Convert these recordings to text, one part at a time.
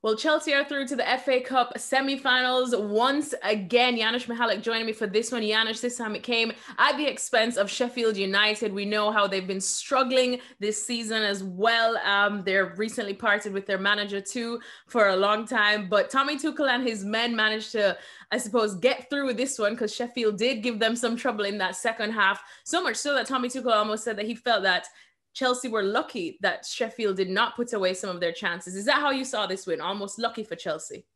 Well, Chelsea are through to the FA Cup semi-finals once again. Janusz Michallik joining me for this one. Janusz, this time it came at the expense of Sheffield United. We know how they've been struggling this season as well. They're recently parted with their manager too for a long time. But Tommy Tuchel and his men managed to, I suppose, get through this one because Sheffield did give them some trouble in that second half. So much so that Tommy Tuchel almost said that he felt that Chelsea were lucky that Sheffield did not put away some of their chances. Is that how you saw this win? Almost lucky for Chelsea?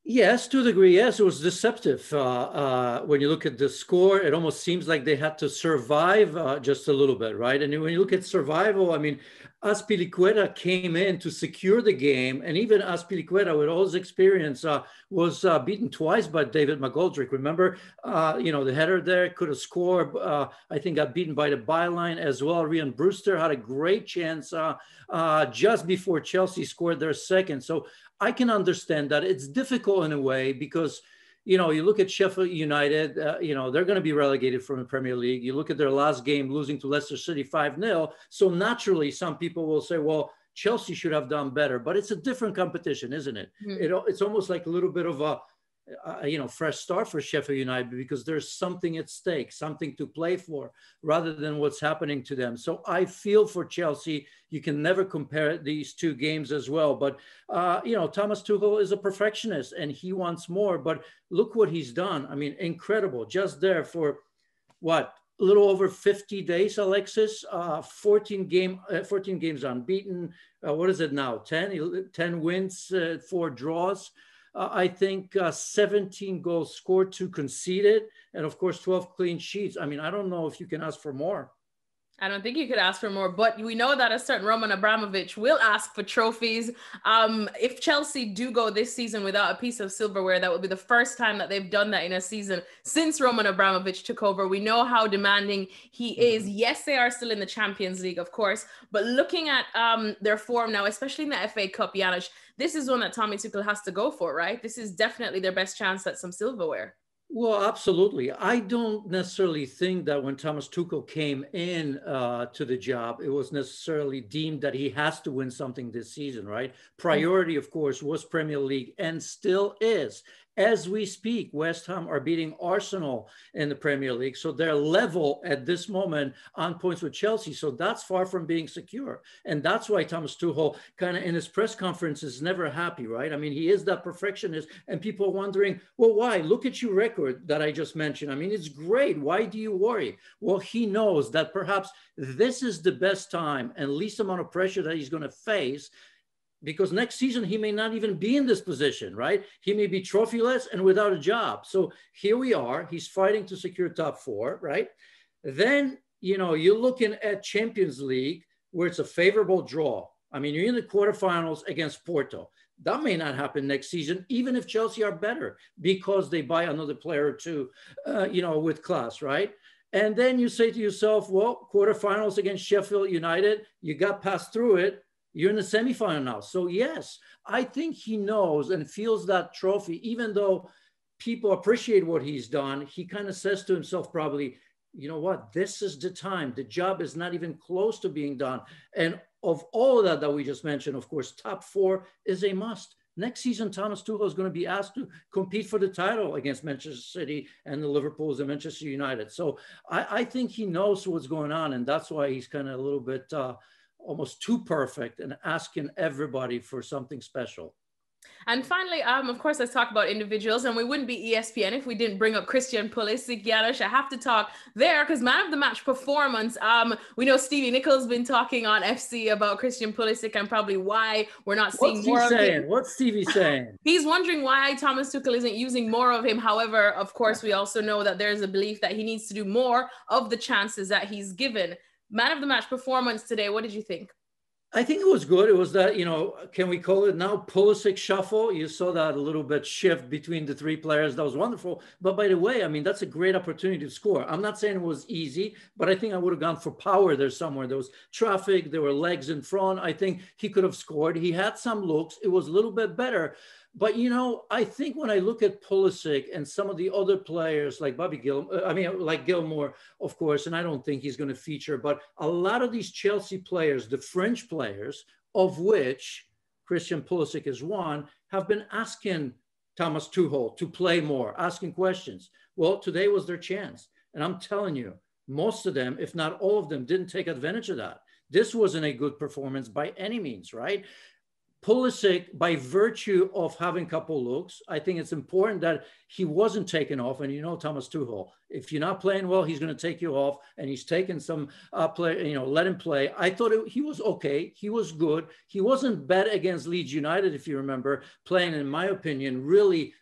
Yes, to a degree, yes. It was deceptive. When you look at the score, it almost seems like they had to survive just a little bit, right? And when you look at survival, I mean, Azpilicueta came in to secure the game. And even Azpilicueta, with all his experience, was beaten twice by David McGoldrick. Remember, the header there could have scored. I think got beaten by the byline as well. Ryan Brewster had a great chance just before Chelsea scored their second. So I can understand that. It's difficult in a way because, you look at Sheffield United, they're going to be relegated from the Premier League. You look at their last game, losing to Leicester City 5-0. So naturally, some people will say, well, Chelsea should have done better. But it's a different competition, isn't it? Mm-hmm. It's almost like a little bit of a fresh start for Sheffield United because there's something at stake, something to play for rather than what's happening to them. So I feel for Chelsea. You can never compare these two games as well. But, Thomas Tuchel is a perfectionist and he wants more. But look what he's done. I mean, incredible. Just there for what? A little over 50 days, Alexis, 14 games unbeaten. What is it now? 10 wins, 4 draws. I think 17 goals scored, 2 conceded, and of course, 12 clean sheets. I mean, I don't know if you can ask for more. I don't think you could ask for more, but we know that a certain Roman Abramovich will ask for trophies. If Chelsea do go this season without a piece of silverware, that will be the first time that they've done that in a season since Roman Abramovich took over. We know how demanding he is. Yes, they are still in the Champions League, of course, but looking at their form now, especially in the FA Cup, Janusz, this is one that Tommy Tuchel has to go for, right? This is definitely their best chance at some silverware. Well, absolutely. I don't necessarily think that when Thomas Tuchel came in to the job, it was necessarily deemed that he has to win something this season, right? Priority, of course, was Premier League and still is. As we speak, West Ham are beating Arsenal in the Premier League. So they're level at this moment on points with Chelsea. So that's far from being secure. And that's why Thomas Tuchel kind of in his press conference is never happy, right? I mean, he is that perfectionist and people are wondering, well, why? Look at your record that I just mentioned. I mean, it's great. Why do you worry? Well, he knows that perhaps this is the best time and least amount of pressure that he's going to face, because next season he may not even be in this position, right? He may be trophyless and without a job. So here we are. He's fighting to secure top 4, right? Then, you're looking at Champions League where it's a favorable draw. I mean, you're in the quarterfinals against Porto. That may not happen next season, even if Chelsea are better because they buy another player or two, with class, right? And then you say to yourself, well, quarterfinals against Sheffield United, you got passed through it. You're in the semifinal now. So yes, I think he knows and feels that trophy, even though people appreciate what he's done. He kind of says to himself, probably, you know what, this is the time. The job is not even close to being done. And of all of that we just mentioned, of course, top 4 is a must. Next season, Thomas Tuchel is going to be asked to compete for the title against Manchester City and the Liverpools and Manchester United. So I think he knows what's going on. And that's why he's kind of a little bit almost too perfect and asking everybody for something special. And finally, of course, let's talk about individuals, and we wouldn't be ESPN if we didn't bring up Christian Pulisic. Janusz, I have to talk there because man of the match performance. We know Stevie Nichol's been talking on FC about Christian Pulisic and probably why we're not seeing more of him. What's Stevie saying? He's wondering why Thomas Tuchel isn't using more of him. However, of course, we also know that there's a belief that he needs to do more of the chances that he's given. Man of the match performance today, what did you think? I think it was good. It was that, can we call it now Pulisic shuffle? You saw that a little bit shift between the 3 players. That was wonderful. But by the way, I mean, that's a great opportunity to score. I'm not saying it was easy, but I think I would have gone for power there somewhere. There was traffic. There were legs in front. I think he could have scored. He had some looks. It was a little bit better. But, I think when I look at Pulisic and some of the other players like like Gilmore, of course, and I don't think he's going to feature, but a lot of these Chelsea players, the French players, of which Christian Pulisic is one, have been asking Thomas Tuchel to play more, asking questions. Well, today was their chance. And I'm telling you, most of them, if not all of them, didn't take advantage of that. This wasn't a good performance by any means, right? Pulisic, by virtue of having a couple looks, I think it's important that he wasn't taken off. And you know, Thomas Tuchel, if you're not playing well, he's going to take you off. And he's taken some play, let him play. I thought he was okay. He was good. He wasn't bad against Leeds United, if you remember, playing, in my opinion, really,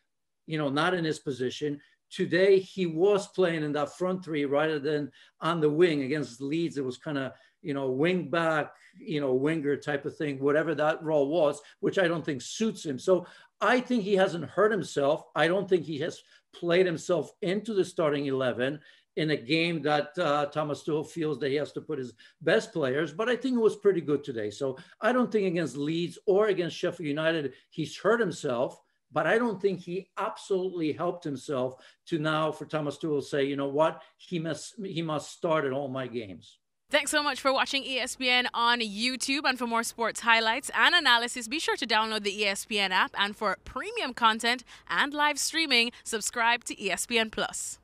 not in his position. Today, he was playing in that front three rather than on the wing against Leeds. It was kind of, wing back, winger type of thing, whatever that role was, which I don't think suits him. So I think he hasn't hurt himself. I don't think he has played himself into the starting 11 in a game that Thomas Tuchel feels that he has to put his best players. But I think it was pretty good today. So I don't think against Leeds or against Sheffield United, he's hurt himself. But I don't think he absolutely helped himself to now for Thomas Tuchel to say, you know what, he must start in all my games. Thanks so much for watching ESPN on YouTube. And for more sports highlights and analysis, be sure to download the ESPN app. And for premium content and live streaming, subscribe to ESPN Plus.